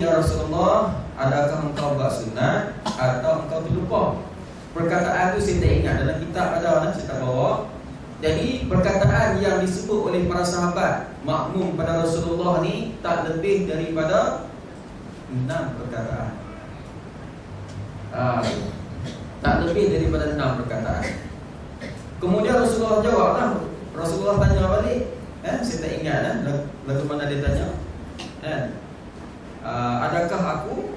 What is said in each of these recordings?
ya Rasulullah, adakah engkau buat sunat atau engkau terlupa? Perkataan itu saya tak ingat, dalam kitab ada, saya tak bawa. Jadi perkataan yang disebut oleh para sahabat makmum pada Rasulullah ni tak lebih daripada 6 perkataan. Tak lebih daripada 6 perkataan. Kemudian Rasulullah jawablah. Rasulullah tanya balik, saya tak ingat lagu mana dia tanya. Adakah aku?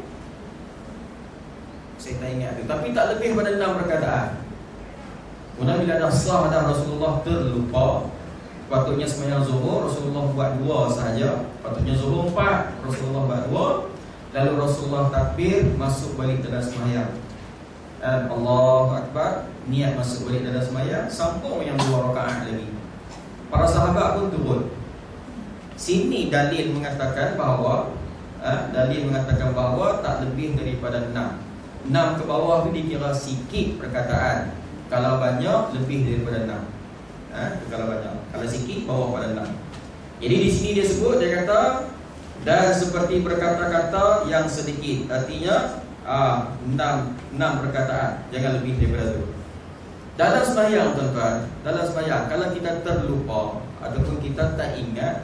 Saya tak ingat tu. Tapi tak lebih pada 6 perkataan. Kemudian bila dah sah dah Rasulullah terlupa, patutnya sembahyang zuhur, Rasulullah buat 2 sahaja. Patutnya zuhur 4, Rasulullah buat 2. Lalu Rasulullah takbir, masuk balik dalam sembahyang. Allahu Akbar, niat masuk balik dalam sembahyang, sambung yang 2 rakaat lagi. Para sahabat pun turun. Sini dalil mengatakan bahawa tak lebih daripada 6. 6 ke bawah itu dikira sikit perkataan. Kalau banyak, lebih daripada 6. Kalau banyak, kalau sikit, bawah pada 6. Jadi di sini dia sebut, dia kata, dan seperti berkata-kata yang sedikit. Artinya 6 perkataan, jangan lebih daripada itu. Dalam sembahyang tuan-tuan, dalam sembahyang, kalau kita terlupa ataupun kita tak ingat,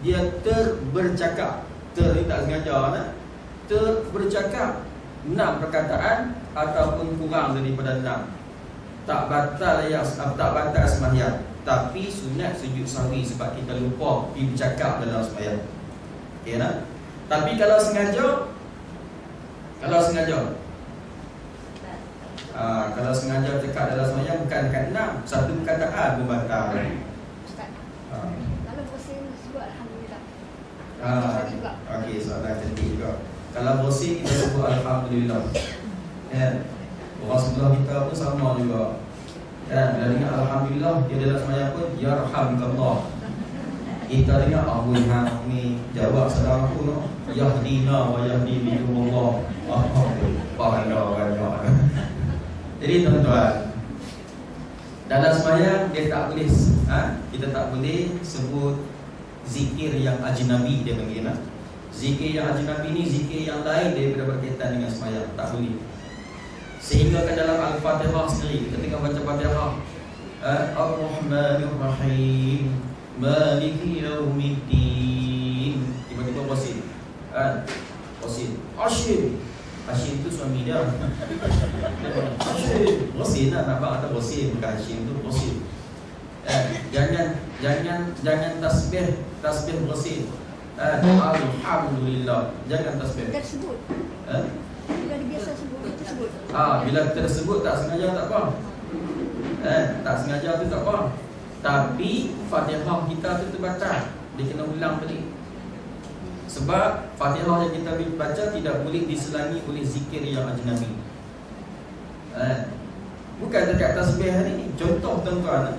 dia terbercakap, ni tak sengaja, terbercakap 6 perkataan ataupun kurang daripada 6, tak batal sembahyang, tapi sunat sujud sahwi sebab kita lupa pergi bercakap dalam sembahyang. Okey tak? Tapi kalau sengaja, kalau sengaja cakap dalam sembahyang bukan dekat 6, satu perkataan pun batal. Ustaz, kalau bosan sebut alhamdulillah. Okey, soalan cantik juga. Kalau bosan kita sebut alhamdulillah. Orang sebelah kita pun sama juga. Bila dengar alhamdulillah, dia dalam sembahyang pun yarhamkallah. Kita dengar Amin, jawab saudara pun yahdina wa yahdi bikumullah. Banyak. Jadi tuan-tuan, dalam sembahyang dia tak boleh kita tak boleh sebut zikir yang ajnabi, dia panggil. Zikir yang ajnabi ni zikir yang lain daripada berkaitan dengan sembahyang, tak boleh. Sehingga kan dalam Al-Fatihah sendiri, kita tengah baca Fatihah, Ar-Rahmanir Rahim, Maliki Yaumiddin, tiba-tiba bosin. Hashim tu suami dia. Hashim, bosin lah, nampak ada bosin, bukan Hashim tu bosin. Jangan tasbih bosin. Alhamdulillah, jangan tasbih. Tersebut. Bila biasa sebut, tersebut. Bila tersebut tak sengaja tak apa. Tak sengaja tu tak apa. Tapi Fatihah kita tu terbatal, dia kena ulang balik. Sebab Fatihah yang kita baca tidak boleh diselangi oleh zikir yang ajnabi. Bukan dekat tasbih hari ni. Contoh tuan-tuan,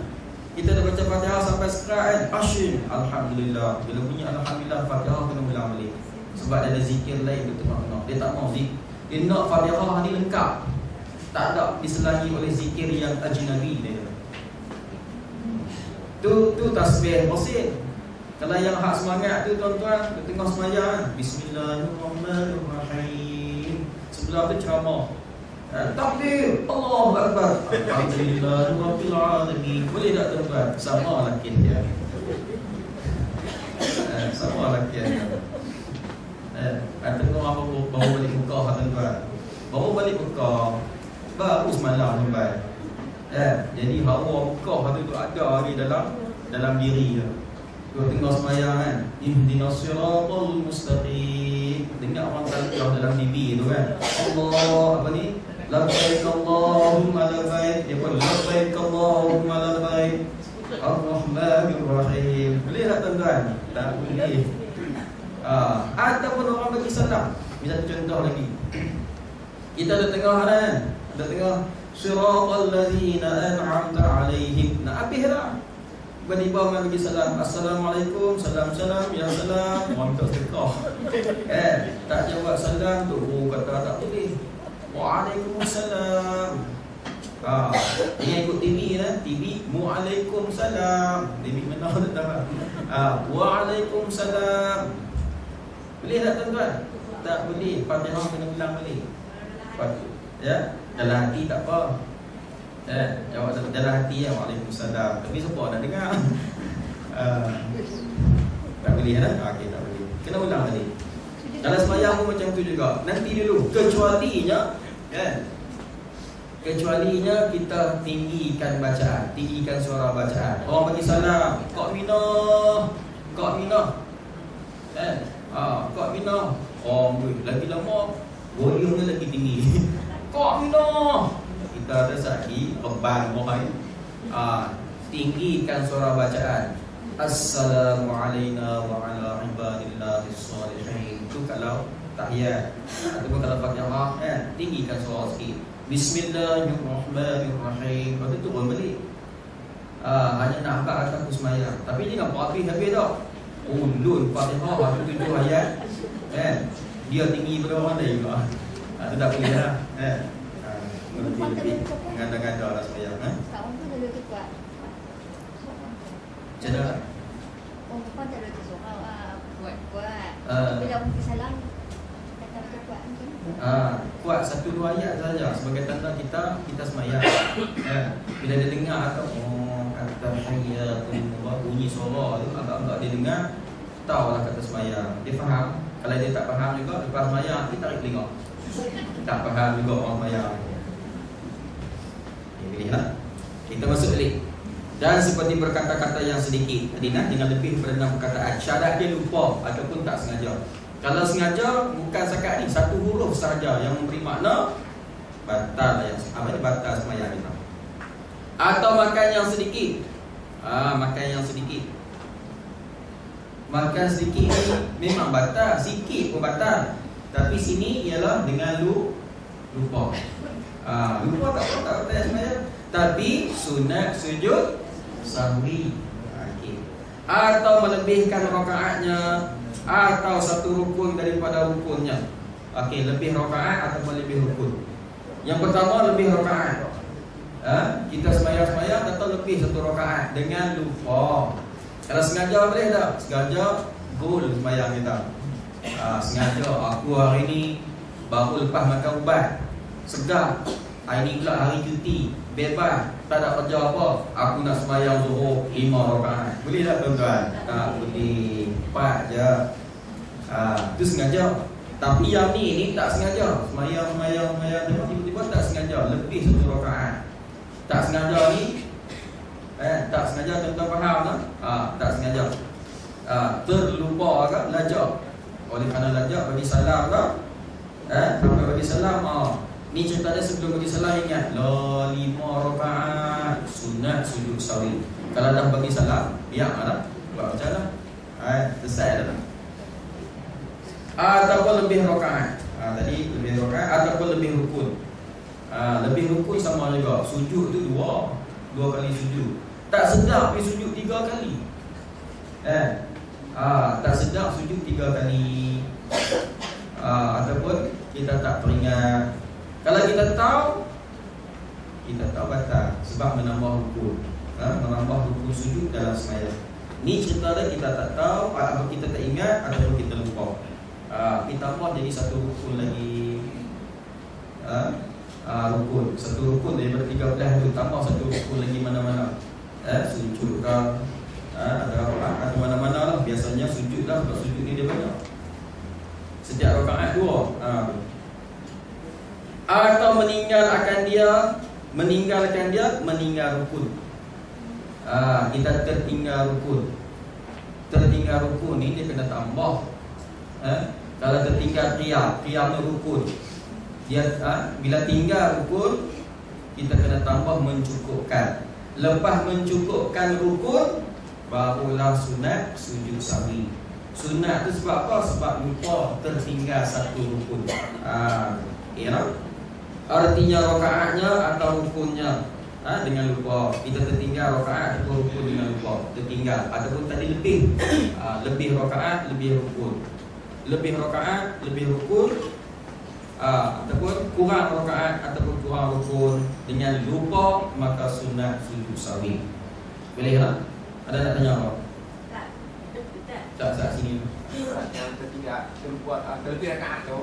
kita dah baca Fatihah sampai sekarang, Ashim, alhamdulillah. Bila bunyi alhamdulillah, Fatihah kena ulang balik. Sebab ada zikir lain tu tengok. Dia tak mau zikir. Dia nak Fatihah ni lengkap, tak ada diselangi oleh zikir yang ajnabi dia. Tu tasbih bosin. Kalau yang hak semangat tu tuan-tuan, ke tengah sembahyang, Bismillahirrahmanirrahim, sebelah tu ceramah, takbir, Allahu Akbar, Alhamdulillahirabbil alamin. Boleh tak tuan-tuan? Sama laki dia. Sama laki dia. Tengok apa baru balik Mekah tuan-tuan. Baru balik Mekah, baru semalam tuan-tuan. Jadi hawa Mekah tu ada ni dalam diri dia. Dia tengah sembahyang kan, ihdinas siratal mustaqim. Dengar orang talqiyah dalam TV tu kan, Allah apa ni, labbaik Allahumma labbaik. Dia pun labbaik Allahumma labbaik, Ar-Rahmanir Rahim. Boleh tak tuan-tuan? Tak boleh. Ataupun orang bagi salam. Misal contoh lagi, kita ada tengah kan, ada tengah siratal ladzina an'amta alaihim. Nak habis dah, tiba-tiba orang bagi salam, Assalamualaikum, salam, ya salam. Orang tak sedekah, tak jawab salam tu, kata tak boleh. Waalaikumsalam. Dia ikut TV lah, TV Waalaikumsalam. TV mana tak tahu. Waalaikumsalam. Boleh tak tuan-tuan? Tak boleh. Fatihah kena ulang balik. Ya, dalam hati tak apa. Jawab dalam hati ya, waalaikumsalam. Tapi siapa nak dengar? Tak boleh dah. Okey, tak boleh. Kena ulang balik. Kalau sembahyang pun macam tu juga. Nanti dulu, kecualinya kan? Kecualinya kita tinggikan bacaan, tinggikan suara bacaan. Orang bagi salam, Kak Minah, Kak Minah. Kak Minah. Oh, lagi lama volume lagi tinggi. Kak Minah. Kita ada sakit beban mohon. Tinggikan suara bacaan. Assalamualaikum wa ibadillahis sholihin. Itu kalau tahiyat. Ataupun kalau Fatihah tinggikan suara sikit. Bismillahirrahmanirrahim. Lepas tu turun balik. Hanya nak angkat atas sembahyang. Tapi dia nak habis tak? Ulun Fatihah waktu 7 ayat. Dia tinggi pada orang lain juga. Itu tak boleh lah. Lebih mengada-ngada lah sembahyang. Sekarang tu lebih kuat. Macam mana? Orang perempuan tak ada seorang kuat-kuat. Bila orang salam kata macam kuat macam ni. Kuat 1-2 ayat saja sebagai tanda kita sembahyang. Bila dia dengar atau kata tahiyatullah, bunyi suara tu agak-agak dia dengar, tahulah kata sembahyang. Dia faham. Kalau dia tak faham juga lepas sembahyang kita tarik telinga. Tak faham juga orang sembahyang. Pilihlah. Kita masuk balik. Dan seperti berkata-kata yang sedikit tadi dengan lebih daripada 6 perkataan. Syarat dia lupa ataupun tak sengaja. Kalau sengaja bukan sekat ni, 1 huruf sahaja yang memberi makna, batal yang batal sembahyang kita. Atau makan yang sedikit. Makan yang sedikit. Makan sedikit ni memang batal, sikit pun batal. Tapi sini ialah dengan lupa. Lupa tak batal sembahyang. Tapi sunat sujud sahwi. Atau melebihkan rakaatnya, atau satu rukun daripada rukunnya. Lebih rakaat atau lebih rukun. Yang pertama lebih rakaat. Kita sembahyang atau lebih satu rakaat dengan lupa. Kalau sengaja boleh tak? Sengaja goal sembahyang kita. Sengaja aku hari ni baru lepas makan ubat, segar. Hari ni pula hari cuti, bebas, tak ada kerja apa. Aku nak sembahyang zuhur 5 rakaat. Boleh tak tuan-tuan? Tak boleh. 4 je. Itu sengaja. Tapi yang ni tak sengaja. Sembahyang tiba-tiba tak sengaja, lebih 1 rakaat. Tak sengaja ni tak sengaja, tuan-tuan faham tak? Tak sengaja. Terlupa ke lajak. Oleh kerana lajak bagi salam tak? Sampai bagi salam. Ni cerita dia sebelum bagi salam ingat. 5 rakaat sunat sujud sahwi. Kalau dah bagi salam, biar lah. Buat macam lah. Selesai dah. Ataupun lebih rakaat. Tadi lebih rakaat ataupun lebih rukun. Lebih rukun sama juga. Sujud tu 2 kali sujud. Tak sedap pergi sujud 3 kali. Tak sedap sujud 3 kali. Ataupun kita tak peringat. Kalau kita tahu batal sebab menambah rukun. Menambah rukun sujud dalam sembahyang. Ni cerita dia kita tak tahu, atau kita tak ingat, ataupun kita lupa. Kita tambah jadi 1 rukun lagi. Rukun, 1 rukun daripada 13 tu, tambah 1 rukun lagi mana-mana. Sujud ke, ada rakaat atau mana-mana lah. Biasanya sujud lah, sebab sujud ni dia banyak. Setiap rakaat 2. Atau meninggalkan rukun. Kita tertinggal rukun. Tertinggal rukun ni dia kena tambah. Kalau tertinggal qiyam ni rukun. Dia bila tinggal rukun, kita kena tambah mencukupkan. Lepas mencukupkan rukun, barulah sunat sujud sahwi. Sunat tu sebab apa? Sebab lupa tertinggal 1 rukun. Artinya rakaatnya atau rukunnya dengan lupa. Kita tertinggal rakaat atau rukun dengan lupa. Tertinggal ataupun tadi lebih. Lebih rakaat, lebih rukun. Lebih rakaat, lebih rukun. Ataupun kurang rakaat ataupun kurang rukun dengan lupa, maka sunat sujud sahwi. Boleh tak? Ada nak tanya apa? Tak sini. yang tertinggal terlebih rakaat tu,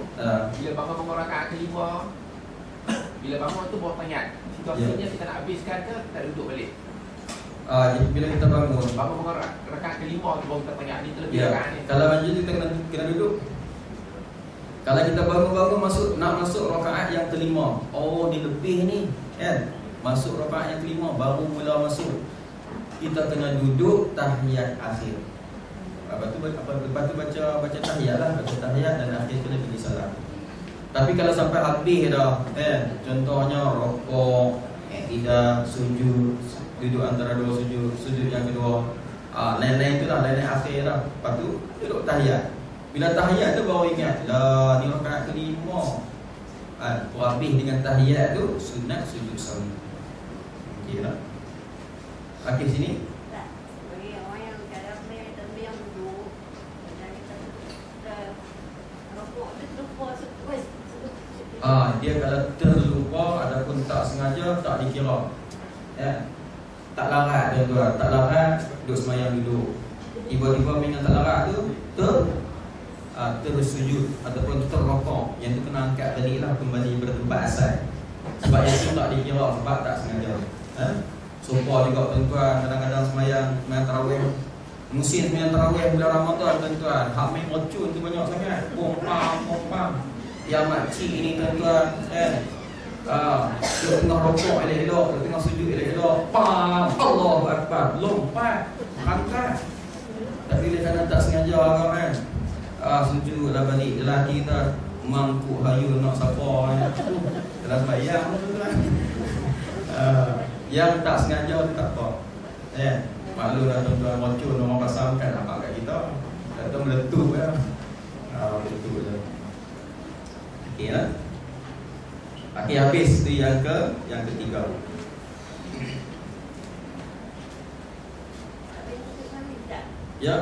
bila bangun rakaat kelima, bila bangun tu baru tanya situasinya kita nak habiskan ke kita duduk balik. Jadi bila kita bangun rakaat kelima tu baru kita tanya ni terlebih rakaat ni. Kalau macam tu kita kena duduk. Kalau kita bangun-bangun nak masuk rakaat yang kelima, oh dia lebih ni kan, masuk rakaat yang kelima baru mula masuk, kita kena duduk tahiyat akhir. Lepas tu baca tahiyat lah, baca tahiyat dan akhir kena pergi salam. Tapi kalau sampai habis dah contohnya rokok, tidak sujud, duduk antara dua sujud, sujud yang kedua, lain-lain tu lah, lain-lain akhir lah. Lepas tu duduk tahiyat. Bila tahiyat tu baru ingat, lah ni rakaat kelima. Habis dengan tahiyat tu sunat sujud sahwi. Okey lah. Okey sini. Dia kalau terlupa adapun tak sengaja tak dikira. Tak larat dia tuan, tak larat duduk semayang dulu. Tiba-tiba minat tak larat tu terus sujud ataupun terrokok, yang tu kena angkat balik lah kembali bertempat asal. Sebab yang tu tak dikira sebab tak sengaja. Sopa juga tuan-tuan, kadang-kadang semayang tarawih, musim semayang tarawih bulan Ramadan tuan-tuan, hak main racun tu banyak sangat, pom-pam yang makcik ni tuan-tuan dia tengah rokok elok-elok, dia tengah sujud elok-elok, pam, Allahu Akbar, lompat, angkat. Tapi dia kadang tak sengaja agak kan, sujud dah balik lelaki kita mangkuk hayu nak siapa dalam sembahyang tuan-tuan. Yang tak sengaja tu tak apa. Maklum lah tuan-tuan, racun orang pasamkan nampak kat kita, datang meletup ya. Meletup je. Okey lah. Okey, habis tu yang ketiga. Ya.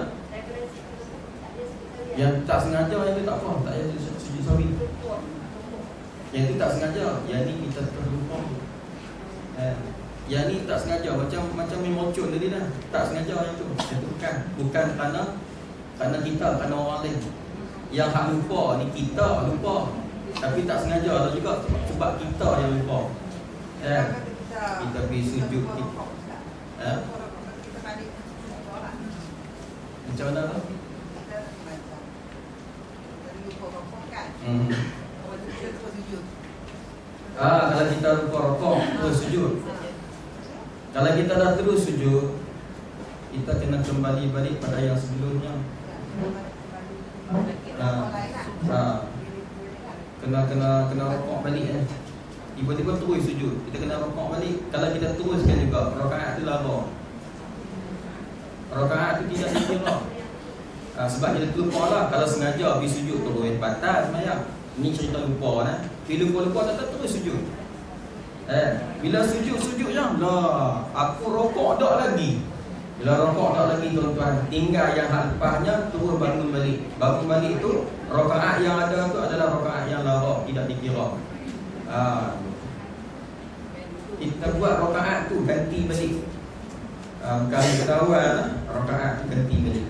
Yang tak sengaja yang tu tak apa, tak payah sujud sahwi. Yang tu tak sengaja, yang ni kita terlupa. Yang ni tak sengaja, macam main mocon tadi dah. Tak sengaja yang tu. Yang tu bukan kerana kita, kerana orang lain. Yang hak lupa ni kita lupa. Tapi tak sengaja lah juga sebab kita yang lupa. Kita pergi sujud macam mana tu? Kalau kita lupa rokok, terus sujud. Kalau kita dah terus sujud, kita kena kembali balik pada yang sebelumnya. Kena rokok balik Tiba-tiba terus sujud, kita kena rokok balik. Kalau kita teruskan juga, rakaat tu lama. Rakaat tu tidak dikira. Sebab kita terlupa lah. Kalau sengaja pergi sujud terus batal semayang. Ini cerita lupa lah. Bila lupa tak terus sujud. Bila sujud je lah, aku rokok tak lagi. Bila rokok tak lagi tuan-tuan, tinggal yang hak lepasnya terus bangun balik. Bangun balik tu, rakaat yang ada tu adalah rakaat yang lama, tidak dikira. Kita buat rakaat tu ganti balik. Kalau kita awal rakaat tu ganti balik.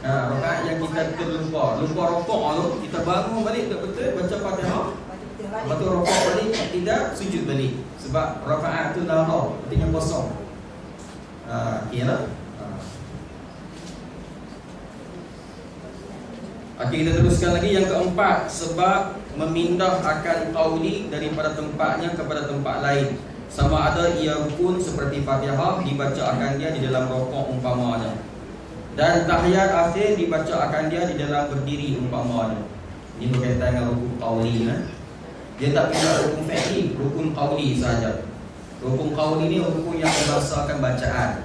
Rakaat yang kita terlupa, lupa rokok tu, kita bangun balik betul-betul baca Fatihah. Lepas tu rokok balik, tidak sujud balik. Sebab rakaat tu lama, artinya kosong. Kira. Okey, kita teruskan lagi yang keempat, sebab memindah akan qauli daripada tempatnya kepada tempat lain. Sama ada ia rukun seperti Fatihah dibaca akan dia di dalam rokok umpamanya, dan tahiyat akhir dibaca akan dia di dalam berdiri umpamanya. Ini berkaitan dengan rukun qauli Dia tak pindah rukun fi'li, rukun qauli saja. Rukun qauli ni rukun yang berdasarkan bacaan.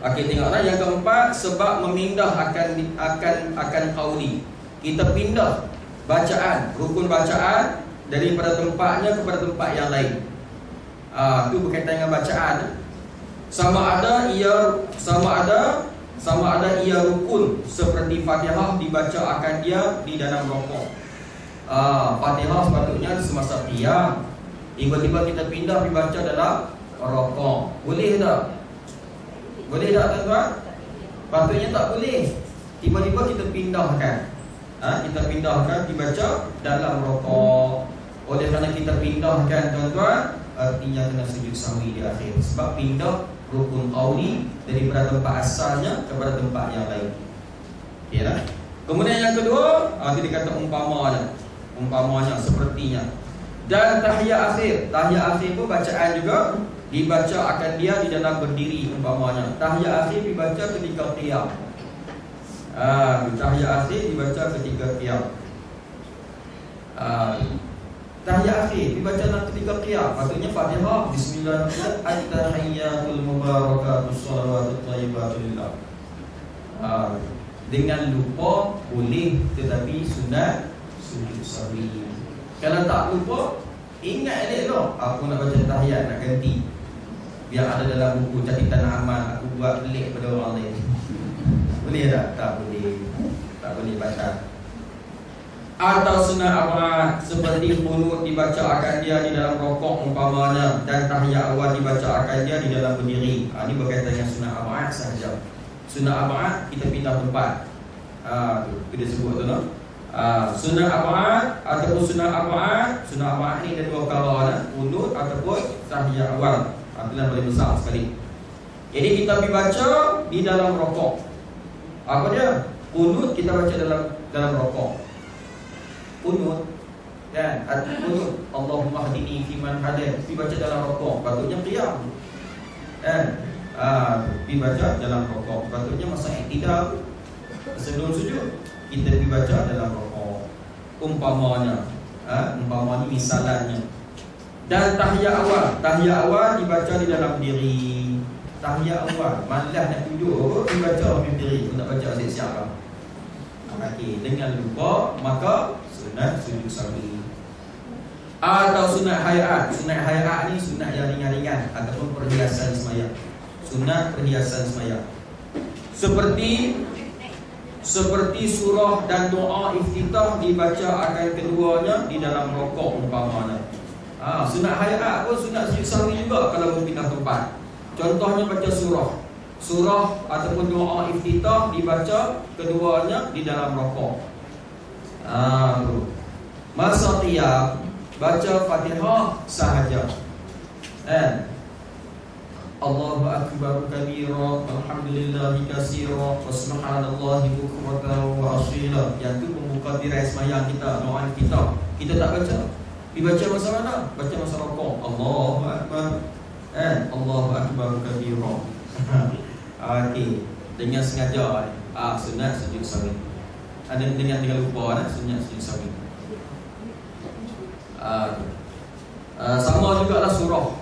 Okey, tengoklah yang keempat, sebab memindah akan qauli. Kita pindah bacaan, rukun bacaan daripada tempatnya kepada tempat yang lain. Itu berkaitan dengan bacaan. Sama ada ia rukun seperti Fatihah dibaca akan dia di dalam rokok. Fatihah sepatutnya semasa qiyam, tiba-tiba kita pindah dibaca dalam rokok. Boleh tak? Boleh tak tuan-tuan? Patutnya tak boleh. tiba-tiba kita pindahkan. Kita pindahkan dibaca dalam rokok. Oleh kerana kita pindahkan tuan-tuan, artinya kena sujud sahwi di akhir. Sebab pindah rukun qauli daripada tempat asalnya kepada tempat yang lain. Okey lah. Kemudian yang kedua, dia kata umpamanya sepertinya. Dan tahiyat akhir pun bacaan juga dibaca akan dia di dalam berdiri umpamanya. Tahiyat akhir dibaca ketika qiyam. Tahiyat akhir dibaca ketika qiyam. Tahiyat akhir dibaca dalam ketika qiyam. Maksudnya Fatihah, bismillahirrahmanirrahim, at-tahiyyatul mubarakatus shalawatut thayyibatul lillah. Dengan lupa boleh, tetapi sunat sujud sahwi. Kalau tak lupa, ingat elok tu, aku nak baca tahiyat, nak ganti. Biar ada dalam buku catatan amal, aku buat pelik pada orang lain. Boleh tak? Tak boleh. Tak boleh baca. Atau sunat awal seperti qunut dibaca akan dia di dalam rokok umpamanya, dan tahiyat awal dibaca akan dia di dalam berdiri. Ini berkaitan dengan sunat awal sahaja. Sunat awal kita pindah tempat. Kita sebut tu no. Sunat awal ataupun sunat awal ni ada dua perkara, qunut ataupun tahiyat awal. Pilihan paling besar sekali. Jadi kita pergi baca di dalam rokok. Apa dia? Qunut kita baca dalam rokok. Qunut kan? Qunut Allahumma hdini fiman hadait dibaca dalam rokok. Patutnya qiyam. Kan? Dibaca dalam rokok. Patutnya masa iktidal sebelum sujud kita dibaca dalam rokok. Umpamanya misalannya. Dan tahiyat awal dibaca di dalam diri. Tahiyat awal malas nak duduk dibaca berdiri, nak baca siap-siap lah. Okey, dengan lupa maka sunat sujud sahwi. Atau sunat hayat. Sunat hayat ni sunat yang ringan-ringan ataupun perhiasan sembahyang. Sunat perhiasan sembahyang. Seperti surah dan doa iftitah dibaca akan keduanya di dalam rokok umpamanya. Sunat hayat pun sunat sujud sahwi juga kalau berpindah tempat. Contohnya baca surah ataupun doa iftitah dibaca keduanya di dalam rokok. Masa qiyam baca Fatihah sahaja. Allahu akbar kabira walhamdulillahi katsira wa subhanallahi bukratan wa asila. Yang tu membuka tirai sembahyang kita, doa kita tak baca. Dibaca masa mana? Baca masa rokok. Allahu akbar. Allahu akbar kabira. Okey, dengan sengaja sunat sujud sahwi. Ada dengan lupa sunat sujud sahwi. Sama jugalah surah.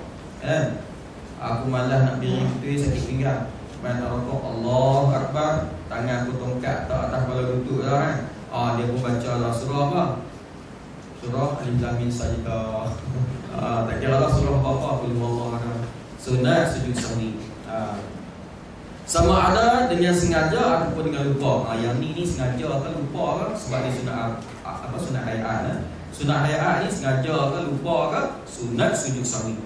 Aku malas nak berdiri betul, sakit pinggang. Main rokok, Allahu akbar, tangan aku tongkat tak atas kepala lutut dah kan. Dia pun baca lah surah apa? Surah Alif Lam Mim Sajdah. Tak kira lah surah apa, qul huwallahu. Sunat sujud sahwi. Sama ada dengan sengaja ataupun dengan lupa. Yang ni sengaja ke lupa ke? Sebab dia sunat hayat. Sunat hayat ni sengaja ke lupa ke? Sunat sujud sahwi.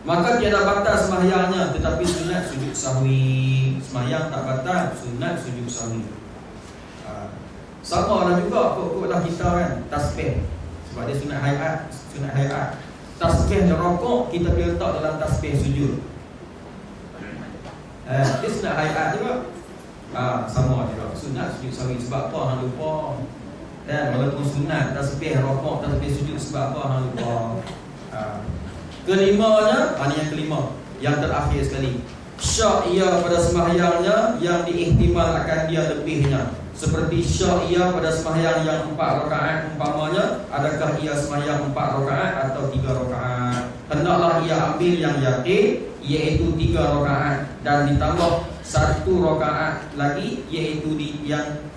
Maka tiada batal sembahyangnya, tetapi sunat sujud sahwi. Sembahyang tak batal, sunat sujud sahwi. Sama lah juga kot-kotlah kita kan, tasbih. Sebab dia sunat hayat. Tasbih rokok kita boleh letak dalam tasbih sujud. Dia sunat hayat juga. Sama juga sunat sujud sahwi. Sebab apa hang lupa? Walaupun sunat tasbih rokok, tasbih sujud, sebab apa hang lupa? Kelimanya, ini yang kelima, yang terakhir sekali. Syak ia pada sembahyangnya yang diihtimal akan dia lebihnya. Seperti syak ia pada sembahyang yang 4 rakaat umpamanya, adakah ia sembahyang 4 rakaat atau 3 rakaat? Hendaklah ia ambil yang yakin, iaitu 3 rakaat, dan ditambah 1 rakaat lagi, iaitu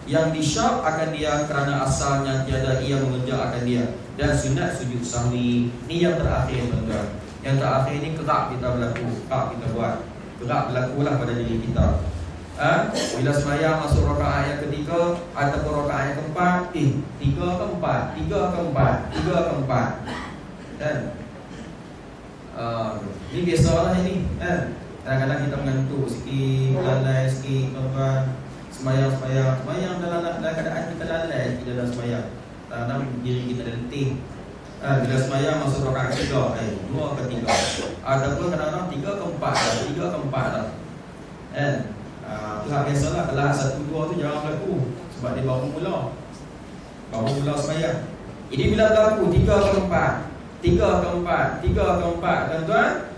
yang disyak akan dia kerana asalnya tiada ia mengejar akan dia. Dan sunat sujud sahwi. Ini yang terakhir tuan-tuan. Yang terakhir ini kerap kita berlaku, kerap kita buat, kerap berlakulah pada diri kita. Bila sembahyang masuk rakaat yang ketiga ataupun rakaat yang keempat, 3 ke 4. Dan ini biasalah ini. Kadang-kadang kita mengantuk sikit, lalai sikit, tuan-tuan. Semayang dalam keadaan kita lalai di dalam semayang. Tanam diri kita letih. Bila semayang masuk rakaat 3, 2 ke 3. Ataupun kadang-kadang 3 ke 4 dah. Itulah biasalah kalau 1, 2 tu jangan berlaku sebab dia baru mula semayang. Jadi bila berlaku 3 ke 4, tuan-tuan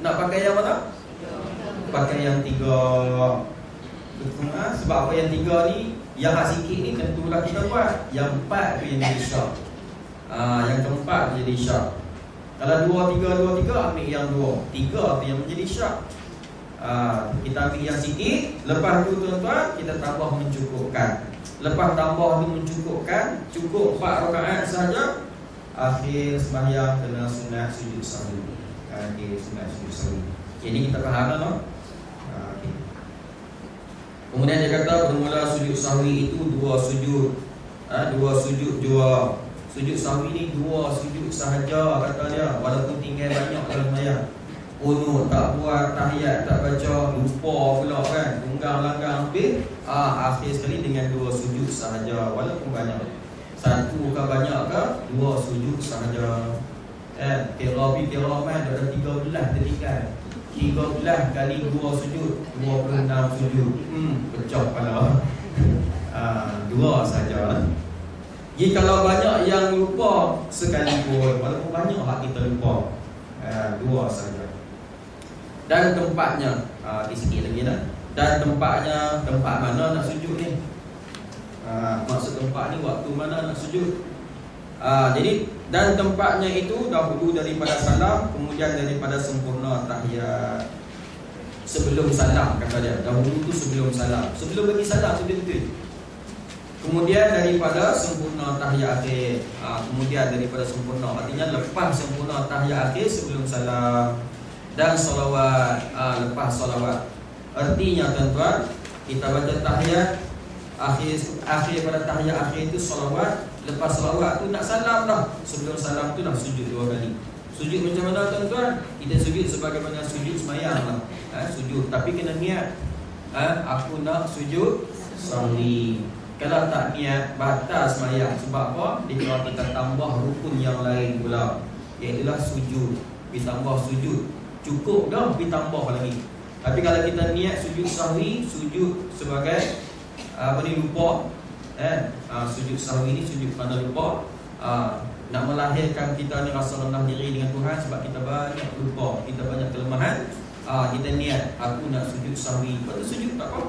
nak pakai yang mana? Pakai yang 3. Sebab apa yang 3 ni, yang sikit ni tentulah kita buat. Yang 4 tu yang jadi syak. Yang keempat menjadi syak. Kalau 2, 3, ambil yang 2. 3 tu yang menjadi syak. Kita ambil yang sikit. Lepas tu tuan-tuan, kita tambah mencukupkan. Lepas tambah tu mencukupkan, cukup 4 rakaat sahaja. Akhir sembahyang kena sunat sujud sahwi. Akhir sunat sujud sahwi. Jadi kita faham tak? Okay. Kemudian dia kata bermula sujud sahwi itu 2 sujud. 2 sujud jua. Sujud sahwi ni 2 sujud sahaja kata dia. Walaupun tinggal banyak dalam sembahyang. Qunut tak buat, tahiyat tak baca, lupa pula kan, tunggang langgang habis. Akhir sekali dengan 2 sujud sahaja. Walaupun banyak, 1 ke banyak ke, 2 sujud sahaja. Kiraman ada 13 tertinggal. 13 kali 2 sujud, 26 sujud. Pecah kepala. 2 sahaja. Jadi kalau banyak yang lupa sekalipun, walaupun banyak hak kita lupa, 2 saja. Dan tempatnya, di sikit lagi dah. Dan tempatnya, tempat mana nak sujud ni? Maksud tempat ni waktu mana nak sujud? Jadi dan tempatnya itu dahulu daripada salam, kemudian daripada sempurna tahiyat. Sebelum salam kata dia. Dahulu tu sebelum salam. Sebelum bagi salam tu betul. Kemudian daripada sempurna tahiyat akhir. Kemudian daripada sempurna, artinya lepas sempurna tahiyat akhir sebelum salam. Dan salawat, lepas salawat. Artinya tuan-tuan, kita baca tahiyat akhir pada tahiyat akhir itu salawat. Lepas salawat tu nak salam dah. Sebelum salam tu dah sujud 2 kali. Sujud macam mana tuan-tuan? Kita sujud sebagaimana sujud semayang lah. Sujud, tapi kena niat. Aku nak sujud sahwi. Kalau tak niat, batal semayang. Sebab apa? Dia kita tambah rukun yang lain pula, iaitulah sujud. Ditambah sujud, cukup dah ditambah lagi. Tapi kalau kita niat sujud sahwi, sujud sebagai lupa. Sujud sahwi ni sujud pada lupa. Nak melahirkan kita ni rasa rendah diri dengan Tuhan sebab kita banyak lupa, kita banyak kelemahan. Kita niat, aku nak sujud sahwi. Lepas tu sujud tak apa.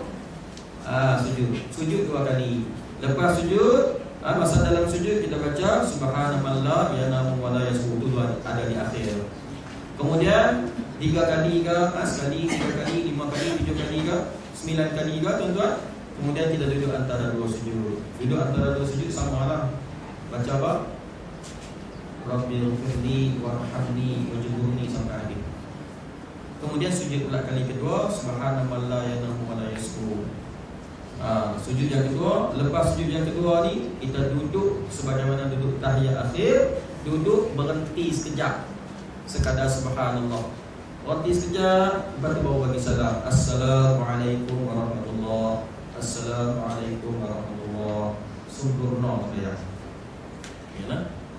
Sujud 2 kali. Lepas sujud, masa dalam sujud kita baca subhanallah ya namu wa la yasbu. Itu ada di akhir. Kemudian 3 kali ke, sekali, 3 kali, 5 kali, 7 kali ke, 9 kali ke tuan-tuan. Kemudian kita duduk antara 2 sujud. Duduk antara 2 sujud sama lah. Baca apa? Rabbighfirli warhamni wajburni sampai akhir. Kemudian sujud pula kali kedua, subhanallah ya namu wa la yasbu. Sujud yang kedua. Lepas sujud yang kedua ni, kita duduk sebagaimana duduk tahiyat akhir. Duduk berhenti sekejap, sekadar subhanallah. Berhenti sekejap, lepas tu baru bagi salam. Assalamualaikum warahmatullahi. Assalamualaikum warahmatullahi. Sempurna ya.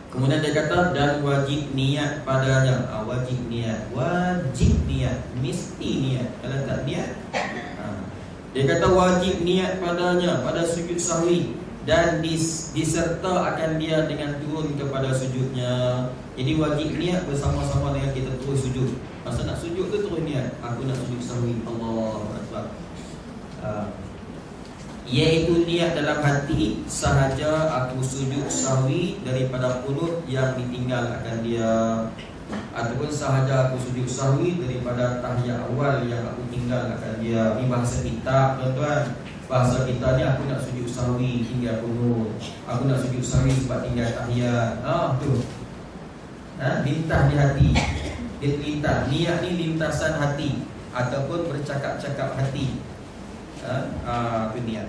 Kemudian dia kata dan wajib niat padanya. Wajib niat. Wajib niat, mesti niat. Kalau tak niat, dia kata wajib niat padanya pada sujud sahwi dan diserta akan dia dengan turun kepada sujudnya. Jadi wajib niat bersama-sama dengan kita terus sujud. Masa nak sujud tu terus niat, aku nak sujud sahwi. Allahu Akbar. Iaitu niat dalam hati sahaja aku sujud sahwi daripada qunut yang ditinggal akan dia, ataupun sahaja aku sujud sahwi daripada tahiyat awal yang aku tinggal akan dia. Ini bahasa kita tuan-tuan. Bahasa kita ni, aku nak sujud sahwi tinggal qunut, aku nak sujud sahwi sebab tinggal tahiyat. Tu lintas di hati. Dia lintas. Niat ni lintasan hati ataupun bercakap-cakap hati. Itu niat.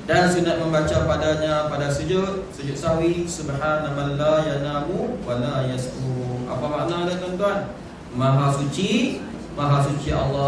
Dan sunat membaca padanya pada sujud sahwi subhanallah ya namu wa la yasbu. Apa makna dia tuan-tuan? Maha suci Allah